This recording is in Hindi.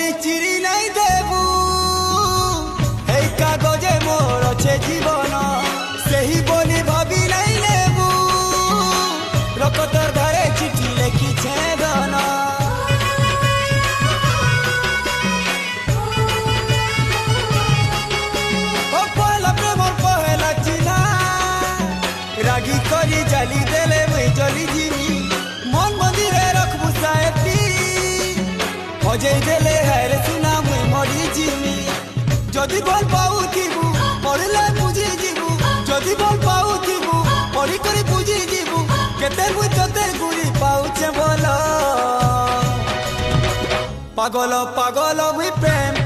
बोली चिरी नहीं देबू हे कागजे मोर छे जीवन सही बोली भाभी नहीं लेबू रकतर धरे चिठी लेखी छे धन पहला प्रेम पहला चिन्हा रागी करी जाली देले मुई जली जीवी मन मंदिरे रखबू साहेबी हजे देले हेरे सुना मुई मरी जीवी जदि भल पाउथिबू पढ़ले बुझी जीवू जदि भल पाउथिबू पढ़ी करी बुझी जीवू केते मुई तते गुरी पाउछे बोल पागल पागल मुई प्रेम